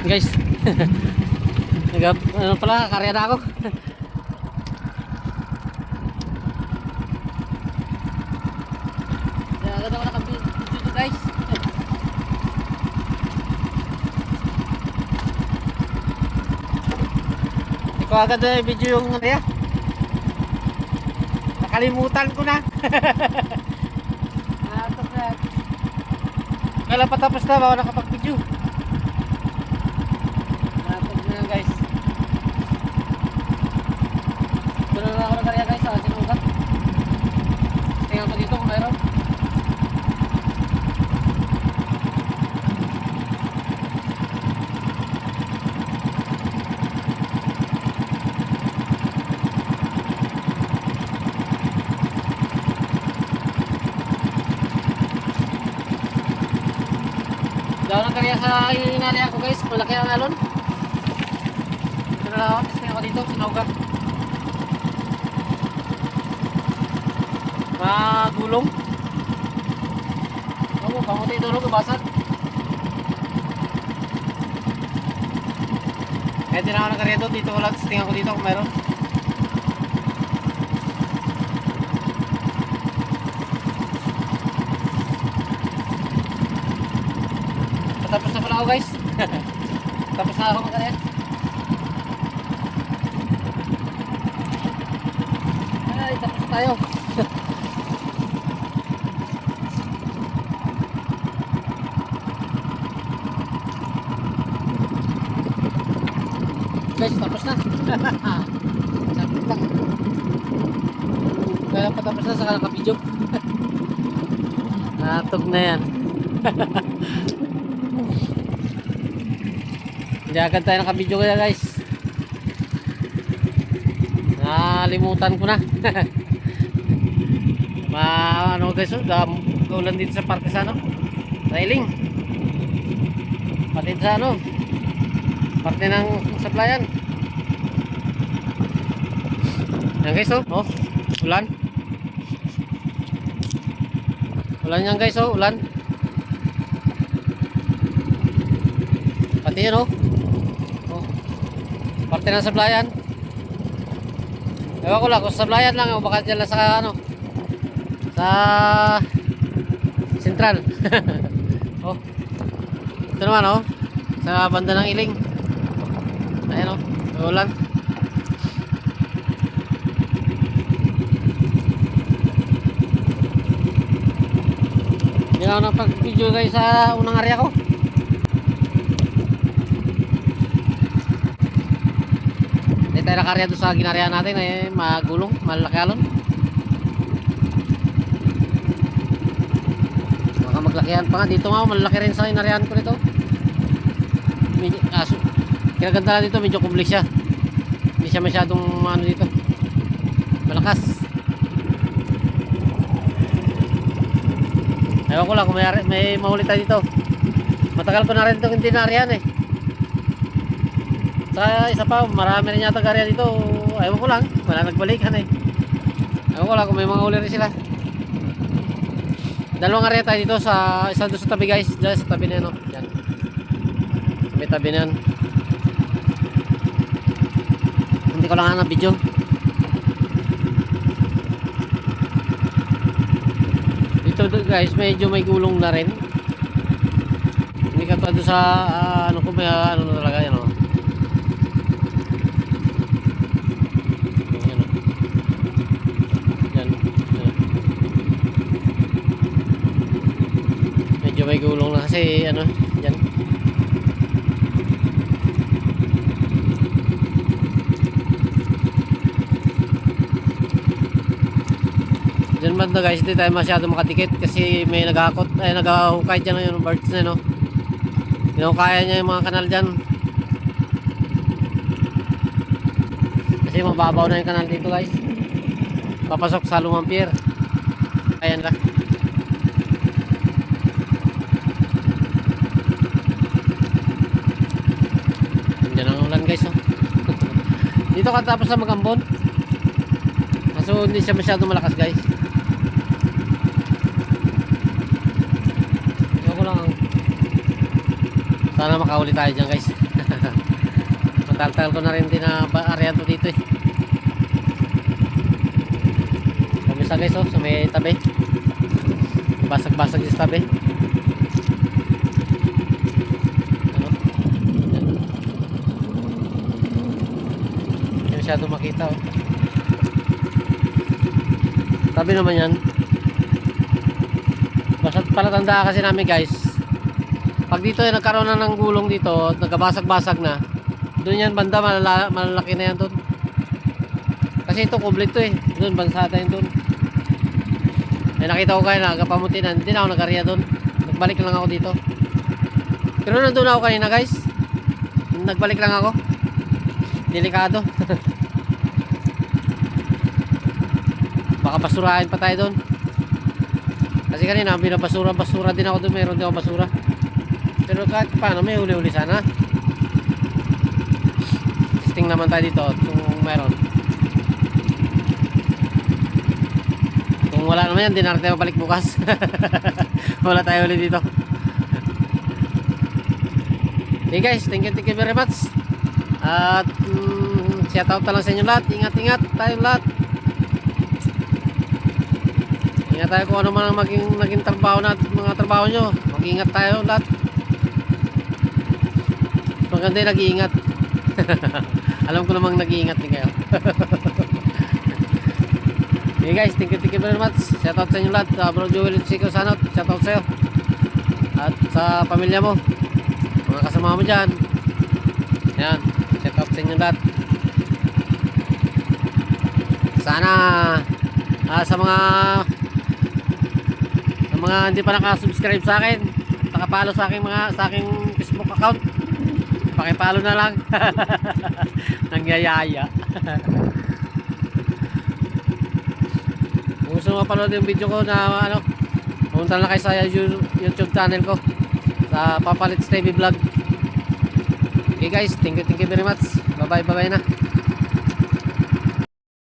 guys. Ano pala, karya na ako. Agad ako nakabidyo dito guys. Ikaw agad na video yung karya. Nakalimutan ko na. Natok na. Kala patapos na, baka nakapag-video. Natok na guys. Doon na ako nagkarya guys sa sinugat. Tingnan ko dito kung mayroon. Daw nang karya sa inalihan ko guys, malaki ang alon. Ito na lang, tingnan ko dito, sinugat. Magulong. Oo, kamuti ito nung kabasag. Kaya din ako nagkarya doon, dito ko lang, tingnan ko dito kung mayroon. Tapos na pala ako guys. Tapos na ako magkarya. Ay, tapos na tayo. Guys, tapos na. Sakit lang. Kaya patapos na sa nakapidyo. Natog na yan. Hindi agad tayo nakabidyo kaya guys. Nalimutan ko na. Ano guys, kaulan dito sa parke sa ano, railing. Pati sa ano, parte ng saplayan. Yan guys oh, ulan. Ulan yan guys oh, ulan. Pati yun oh. Parte ng sablayan. Ewan ko lang kung sablayan lang o baka dyan lang sa ano, sa sentral. Oh, ito naman oh, sa banda ng Iling. Ayan oh, ulan. Hindi na ako napag-video guys sa unang area ko. Tayo nakarya doon sa ginarya natin eh, magulong, malaki alon. Baka maglakihan pa nga dito nga, malaki rin sa ginaryahan ko nito. Medyo, kinaganda na dito, medyo kumlik siya. Hindi siya masyadong ano dito, malakas. Ewan ko lang kung may mahuli tayo dito. Matagal ko na rin itong hindi naryan eh. Sa isa pa, marami rin yata karya dito. Ayaw ko lang, wala nagbalikan eh. Ayaw ko lang kung may mga uli rin sila. Dalawang karya tayo dito sa isa doon sa tabi guys. Diyan sa tabi na yan. Diyan. May tabi na yan. Hindi ko lang na video. Dito guys, medyo may gulong na rin. Hindi ka pa doon sa ano ko, may ano talaga yan o. May gulong na kasi ano dyan. Dyan man na guys, hindi tayo masyado makadikit kasi may naghahakot ay naghahukay dyan yung birds na no. Hinukaya niya yung mga kanal dyan kasi mababaw na yung kanal dito guys, papasok sa lumang pier. Ayan lang. Guys oh. Dito katapos na magambon. So hindi siya masyadong malakas guys. Sana makahuli tayo dyan guys. Tal-tal ko na rin din na arean to dito eh. Kumisa guys oh, sa may tabi. Basag-basag sa tabi. Ano? Hindi masyado makita oh. Tabi naman yan. Basta palatandaan kasi namin guys, pag dito ay nagkaroon na ng gulong dito, nagkabasag-basag na, doon yan banda, malalaki na yan doon. Kasi ito kublit to eh, doon bansada yun doon. Eh nakita ko kayo na agapamutinan, hindi na ako nag-area doon, nagbalik lang ako dito. Pero nandun ako kanina guys, nagbalik lang ako, delikado. Baka basurahin pa tayo doon. Kasi kanina binabasura din ako doon, mayroon din ako basura. Pero kahit paano may huli-huli sana. Testing naman tayo dito kung mayroon. Kung wala naman yan, di na tayo mabalik bukas. Wala tayo ulit dito. Okay guys, thank you very much. At shout out na lang sa inyo lahat. Ingat-ingat tayo lahat. Ingat tayo kung ano man ang naging trabaho na mga trabaho nyo. Mag-ingat tayo lahat. Maganda yung nag-iingat. Alam ko namang nag-iingat din kayo. Okay guys, thank you very much. Shout out sa inyo lahat. Bro Joel Chico Sanot, shout out sa'yo. At sa pamilya mo, mga kasama mo dyan. Yan, shout out sa inyo lahat. Sana sa mga hindi pa naka-subscribe sa akin, nakapalo sa aking Facebook account, pakipalo na lang. Nangyayaya. Kung gusto mo mapanood yung video ko na ano, pumunta na kayo sa YouTube channel ko sa Papalits TV Vlog. Okay guys, thank you very much. Bye bye na.